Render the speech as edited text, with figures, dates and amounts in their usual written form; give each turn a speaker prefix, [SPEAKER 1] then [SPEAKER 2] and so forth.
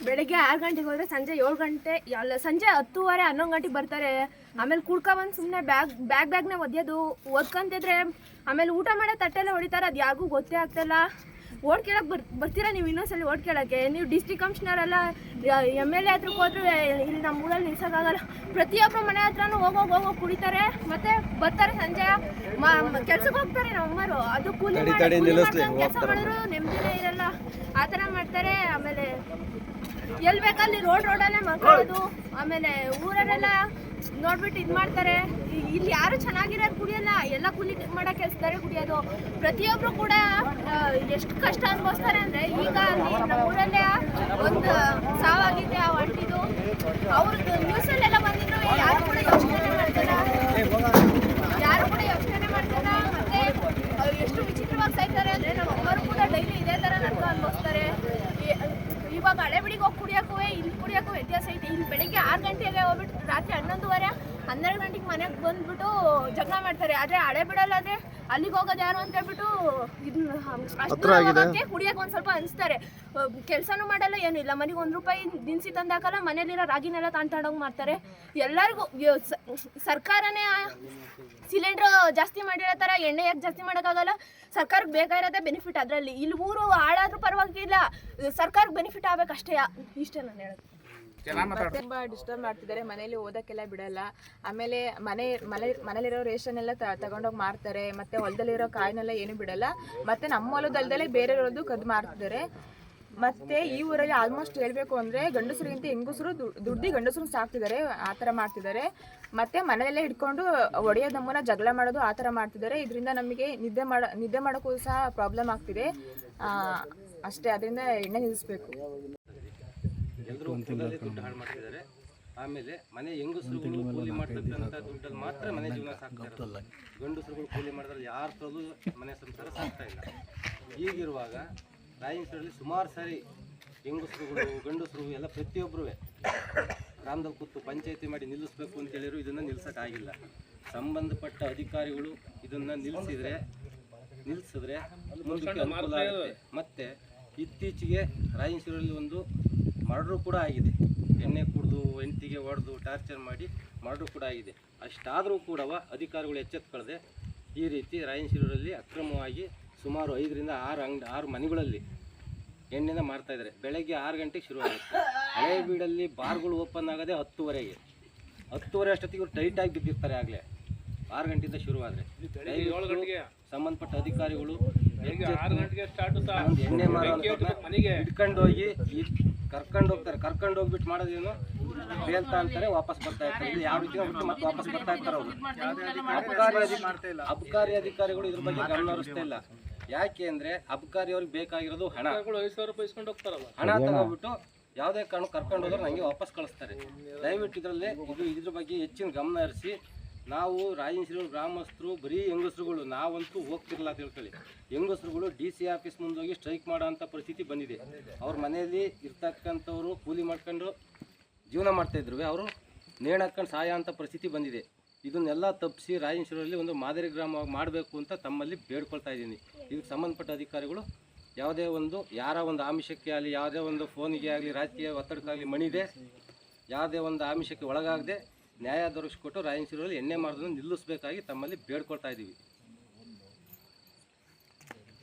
[SPEAKER 1] ಬೆಳಗ್ಗೆ 6 ಗಂಟೆಗೆ ಹೋದ್ರೆ ಸಂಜೆ 7 ಗಂಟೆ ಅಲ್ಲ ಸಂಜೆ 10:30 11 ಗಂಟೆಗೆ ಬರ್ತಾರೆ. ಆಮೇಲೆ ಕುಡ್ಕೊಂಬಂದು ಸುಮ್ಮನೆ ಬ್ಯಾಗ್ನ ಒದ್ಯೋದು ಓದ್ಕೊಂತಿದ್ರೆ ಆಮೇಲೆ ಊಟ ಮಾಡೋ ತಟ್ಟೆಲ್ಲ ಹೊಡಿತಾರೆ. ಅದು ಯಾರಿಗೂ ಗೊತ್ತೇ ಆಗ್ತಾಯಿಲ್ಲ. ಓಟ್ ಕೇಳಕ್ಕೆ ಬರ್ತೀರಾ ನೀವು ಇನ್ನೊಂದ್ಸಲಿ ಓಟ್ ಕೇಳೋಕ್ಕೆ? ನೀವು ಡಿಸ್ಟ್ರಿಕ್ಟ್ ಕಮಿಷನರ್ ಎಲ್ಲ MLA ಹತ್ರಕ್ಕೆ ಹೋದ್ರೆ ಇಲ್ಲಿ ನಮ್ಮ ಊರಲ್ಲಿ ನಿಲ್ಸೋಕ್ಕಾಗಲ್ಲ. ಪ್ರತಿಯೊಬ್ಬರು ಮನೆ ಹತ್ರನೂ ಹೋಗೋಗಿ ಕುಡಿತಾರೆ ಮತ್ತೆ ಬರ್ತಾರೆ. ಸಂಜೆ ಕೆಲ್ಸಕ್ಕೆ ಹೋಗ್ತಾರೆ ನಮ್ಮ ಅಮ್ಮರು. ಅದು ಕೂಲಿ ಕೆಲಸ ಮಾಡಿದ್ರು ನೆಮ್ಮದಿನೇ ಇರಲ್ಲ, ಆ ಥರ ಮಾಡ್ತಾರೆ. ಆಮೇಲೆ ಎಲ್ಲಿ ಬೇಕಲ್ಲಿ ರೋಡಲ್ಲೇ ಮಕ್ಕಳೋದು. ಆಮೇಲೆ ಊರಲ್ಲೆಲ್ಲ ನೋಡ್ಬಿಟ್ಟು ಇದು ಮಾಡ್ತಾರೆ. ಇಲ್ಲಿ ಯಾರು ಚೆನ್ನಾಗಿರೋದು ಕುಡಿಯಲ್ಲ, ಎಲ್ಲ ಕೂಲಿ ಮಾಡೋ ಕೆಲಸದಾರೆ ಕುಡಿಯೋದು. ಪ್ರತಿಯೊಬ್ಬರು ಕೂಡ ಎಷ್ಟು ಕಷ್ಟ ಅನುಭವಿಸ್ತಾರೆ ಅಂದರೆ, ಈಗ ನಮ್ಮ ಊರಲ್ಲೇ ಒಂದು ಸಾವಾಗಿದೆ ಆ ಒಂಟಿದು. ಅವ್ರದ್ದು ನ್ಯೂಸಲ್ಲೆಲ್ಲ ಬಂದಿದ್ರು, ಯಾರು ಕೂಡ ಯೋಚನೆ ಮಾಡ್ತಾರ ಮತ್ತೆ ಎಷ್ಟು ವಿಚಿತ್ರವಾಗಿ ಸಾಯ್ತಾರೆ ಅಂದರೆ, ನಮ್ಮ ಅಮ್ಮರು ಕೂಡ ಡೈಲಿ ಇದೇ ಥರ ನರ್ಕ ಅನುಭವಿಸ್ತಾರೆ. ಇವಾಗ ಹಳೆಬಿಡಿಗೆ ಹೋಗಿ ಕುಡಿಯೋಕ್ಕೂ ಇಲ್ಲಿ ಕುಡಿಯೋಕ್ಕೂ ವ್ಯತ್ಯಾಸ ಐತೆ. ಇಲ್ಲಿ ಬೆಳಿಗ್ಗೆ 6 ಗಂಟೆಗೆ ಹೋಗ್ಬಿಟ್ಟು ರಾತ್ರಿ 11:30 12 ಗಂಟೆಗೆ ಮನೆಗೆ ಬಂದ್ಬಿಟ್ಟು ಜಗಳ ಮಾಡ್ತಾರೆ. ಆದರೆ ಹಳೆಬಿಡಲ್ಲಾದರೆ ಅಲ್ಲಿಗೆ ಹೋಗೋದು ಯಾರು ಅಂತ ಹೇಳ್ಬಿಟ್ಟು ಇದನ್ನ ಕುಡಿಯೋಕೆ ಒಂದು ಸ್ವಲ್ಪ ಅನಿಸ್ತಾರೆ. ಕೆಲಸನೂ ಮಾಡಲ್ಲ, ಏನಿಲ್ಲ. ಮನೆಗೆ ₹1 ದಿನಸಿ ತಂದಾಕಲ್ಲ, ಮನೇಲಿರೋ ರಾಗಿನೆಲ್ಲ ತಗೊಂಡೋಗಿ ಮಾಡ್ತಾರೆ. ಎಲ್ಲರಿಗೂ ಸರ್ಕಾರನೇ ಸಿಲಿಂಡ್ರ್ ಜಾಸ್ತಿ ಮಾಡಿರೋ ಥರ ಎಣ್ಣೆ ಯಾಕೆ ಜಾಸ್ತಿ ಮಾಡೋಕ್ಕಾಗಲ್ಲ? ಸರ್ಕಾರಕ್ಕೆ ಬೇಕಾಗಿರೋದೇ ಬೆನಿಫಿಟ್. ಅದರಲ್ಲಿ ಇಲ್ಲಿ ಊರು ಹಾಳಾದ್ರೂ ಪರವಾಗಿಲ್ಲ, ಸರ್ಕಾರಕ್ಕೆ ಬೆನಿಫಿಟ್ ಆಗಬೇಕಷ್ಟೇ. ಇಷ್ಟೇ ನಾನು ಹೇಳೋದು.
[SPEAKER 2] ತುಂಬಾ ಡಿಸ್ಟರ್ಬ್ ಮಾಡ್ತಿದ್ದಾರೆ, ಮನೇಲಿ ಓದಕ್ಕೆಲ್ಲ ಬಿಡಲ್ಲ. ಆಮೇಲೆ ಮನೇಲಿರೋ ರೇಷನ್ ಎಲ್ಲ ತಗೊಂಡೋಗಿ ಮಾರ್ತಾರೆ. ಮತ್ತೆ ಹೊಲದಲ್ಲಿರೋ ಕಾಯಿನೆಲ್ಲ ಏನು ಬಿಡಲ್ಲ. ಮತ್ತೆ ನಮ್ಮ ಹೊಲದಲ್ದಲ್ಲೇ ಬೇರೆ ಇರೋದು ಕದ್ದು ಮಾರ್ತಿದ್ದಾರೆ. ಮತ್ತೆ ಈ ಊರಲ್ಲಿ ಆಲ್ಮೋಸ್ಟ್ ಹೇಳ್ಬೇಕು ಅಂದ್ರೆ ಗಂಡಸರಿಗಿಂತ ಹೆಂಗಸರು ದುಡ್ಡಿ ಗಂಡಸರು ಸಾಕ್ತಿದ್ದಾರೆ, ಆ ಥರ ಮಾಡ್ತಿದ್ದಾರೆ. ಮತ್ತೆ ಮನೆಯಲ್ಲೇ ಇಟ್ಕೊಂಡು ಒಡೆಯೋದು, ನಮ್ಮನ್ನ ಜಗಳ ಮಾಡೋದು, ಆ ಥರ ಮಾಡ್ತಿದ್ದಾರೆ. ಇದರಿಂದ ನಮಗೆ ನಿದ್ದೆ ಮಾಡೋಕ್ಕೂ ಸಹ ಪ್ರಾಬ್ಲಮ್ ಆಗ್ತಿದೆ ಅಷ್ಟೇ. ಅದರಿಂದ ಎಣ್ಣೆ ನಿಲ್ಲಿಸ್ಬೇಕು.
[SPEAKER 3] ಎಲ್ಲರೂ ದುಡ್ಡು ಹಾಳು ಮಾಡ್ತಿದ್ದಾರೆ. ಆಮೇಲೆ ಮನೆ ಹೆಂಗಸರುಗಳು ಕೂಲಿ ಮಾಡ್ತಕ್ಕಂಥ ದುಡ್ಡಲ್ಲಿ ಮಾತ್ರ ಮನೆ ಜೀವನ ಸಾಕ್ತಾರೆ. ಗಂಡಸರುಗಳು ಕೂಲಿ ಮಾಡಿದ್ರೆ ಯಾರ ತರಲು ಮನೆ ಸಂಸಾರ ಸಾಕ್ತಾ ಇಲ್ಲ. ಹೀಗಿರುವಾಗ ರಾಯಚೂರಲ್ಲಿ ಸುಮಾರು ಸಾರಿ ಹೆಂಗಸರುಗಳು ಗಂಡಸರು ಎಲ್ಲ ಪ್ರತಿಯೊಬ್ಬರೂ ಗ್ರಾಮದಲ್ಲಿ ಕೂತು ಪಂಚಾಯತಿ ಮಾಡಿ ನಿಲ್ಲಿಸ್ಬೇಕು ಅಂತ ಹೇಳಿದ್ರು, ಇದನ್ನು ನಿಲ್ಸೋಕ್ಕಾಗಿಲ್ಲ. ಸಂಬಂಧಪಟ್ಟ ಅಧಿಕಾರಿಗಳು ಇದನ್ನು ನಿಲ್ಲಿಸಿದ್ರೆ ಮುಂದಕ್ಕೆ ಅನುಕೂಲ ಆಗುತ್ತೆ. ಮತ್ತು ಇತ್ತೀಚೆಗೆ ರಾಯಚೂರಲ್ಲಿ ಒಂದು ಮರ್ಡ್ರು ಕೂಡ ಆಗಿದೆ. ಎಣ್ಣೆ ಕುಡಿದು ಹೆಂಡತಿಗೆ ಹೊಡೆದು ಟಾರ್ಚರ್ ಮಾಡಿ ಮರ್ಡ್ರು ಕೂಡ ಆಗಿದೆ. ಅಷ್ಟಾದರೂ ಕೂಡ ಅಧಿಕಾರಿಗಳು ಎಚ್ಚೆತ್ತುಕೊಳ್ಳದೆ ಈ ರೀತಿ ರಾಯಚೂರಲ್ಲಿ ಅಕ್ರಮವಾಗಿ ಸುಮಾರು 5 ರಿಂದ 6 ಮನೆಗಳಲ್ಲಿ ಎಣ್ಣೆನ ಮಾರ್ತಾಯಿದ್ದಾರೆ. ಬೆಳಗ್ಗೆ 6 ಗಂಟೆಗೆ ಶುರುವಾಗುತ್ತೆ. ಹಳೇಬೀಡಲ್ಲಿ ಬಾರ್ಗಳು ಓಪನ್ ಆಗೋದೇ 10:30ಗೆ. 10:30 ಅಷ್ಟೊತ್ತಿಗೆ ಇವರು ಟೈಟಾಗಿ ಬಿದ್ದಿರ್ತಾರೆ. ಆಗಲೇ 6 ಗಂಟೆಯಿಂದ ಶುರುವಾದರೆ ಸಂಬಂಧಪಟ್ಟ ಅಧಿಕಾರಿಗಳು ಎಣ್ಣೆ ಮಾರೋ ಇಟ್ಕೊಂಡೋಗಿ ಕರ್ಕೊಂಡು ಹೋಗ್ಬಿಟ್ಟು ಮಾಡೋದೇನು ಬೇಲ್ತಾ ಅಂತಾರೆ, ವಾಪಸ್ ಬರ್ತಾ ಇರ್ತಾರೆ. ಇದು ಯಾವ ರೀತಿ ಮತ್ತೆ ವಾಪಸ್ ಬರ್ತಾ ಇರ್ತಾರೆ ಅವರು. ಅಬಕಾರಿ ಅಧಿಕಾರಿಗಳು ಇದ್ರ ಬಗ್ಗೆ ಗಮನ ಹರಿಸ್ತಾ ಇಲ್ಲ. ಯಾಕೆ ಅಂದರೆ ಅಬಕಾರಿ ಅವ್ರಿಗೆ ಬೇಕಾಗಿರೋದು ಹಣ. ಹಣ ತಗೋಬಿಟ್ಟು ಯಾವುದೇ ಕಾರಣ ಕರ್ಕೊಂಡು ಹೋದ್ರೆ ನನಗೆ ವಾಪಸ್ ಕಳಿಸ್ತಾರೆ. ದಯವಿಟ್ಟು ಇದ್ರ ಬಗ್ಗೆ ಹೆಚ್ಚಿನ ಗಮನ ಹರಿಸಿ. ನಾವು ರಾಯಚೂರು ಗ್ರಾಮಸ್ಥರು ಬರೀ ಹೆಂಗಸರುಗಳು ನಾವಂತೂ ಹೋಗ್ತಿರಲ್ಲ ತಿಳ್ಕೊಳ್ಳಿ. ಹೆಂಗಸರುಗಳು DC ಆಫೀಸ್ ಮುಂದೋಗಿ ಸ್ಟ್ರೈಕ್ ಮಾಡೋ ಅಂಥ ಪರಿಸ್ಥಿತಿ ಬಂದಿದೆ. ಅವ್ರ ಮನೆಯಲ್ಲಿ ಇರ್ತಕ್ಕಂಥವ್ರು ಕೂಲಿ ಮಾಡ್ಕೊಂಡು ಜೀವನ ಮಾಡ್ತಾಯಿದ್ರು, ಅವರು ನೇಣು ಹಾಕ್ಕೊಂಡು ಸಾಯ ಅಂಥ ಪರಿಸ್ಥಿತಿ ಬಂದಿದೆ. ಇದನ್ನೆಲ್ಲ ತಪ್ಪಿಸಿ ರಾಯಚೂರಲ್ಲಿ ಒಂದು ಮಾದರಿ ಗ್ರಾಮವಾಗಿ ಮಾಡಬೇಕು ಅಂತ ತಮ್ಮಲ್ಲಿ ಬೇಡ್ಕೊಳ್ತಾ ಇದ್ದೀನಿ. ಇದಕ್ಕೆ ಸಂಬಂಧಪಟ್ಟ ಅಧಿಕಾರಿಗಳು ಯಾವುದೇ ಒಂದು ಯಾರ ಒಂದು ಆಮಿಷಕ್ಕೆ ಆಗಲಿ, ಯಾವುದೇ ಒಂದು ಫೋನಿಗೆ ಆಗಲಿ, ರಾಜಕೀಯ ಒತ್ತಡಕ್ಕಾಗಲಿ ಮಣಿದೆ ಯಾವುದೇ ಒಂದು ಆಮಿಷಕ್ಕೆ ಒಳಗಾಗದೆ ನ್ಯಾಯ ದೊರಕಿಸ್ಕೊಟ್ಟು ರಾಯಚೂರಲ್ಲಿ ಎಣ್ಣೆ ಮಾರೋದನ್ನು ನಿಲ್ಲಿಸಬೇಕಾಗಿ ತಮ್ಮಲ್ಲಿ ಬೇಡ್ಕೊಳ್ತಾ ಇದ್ದೀವಿ.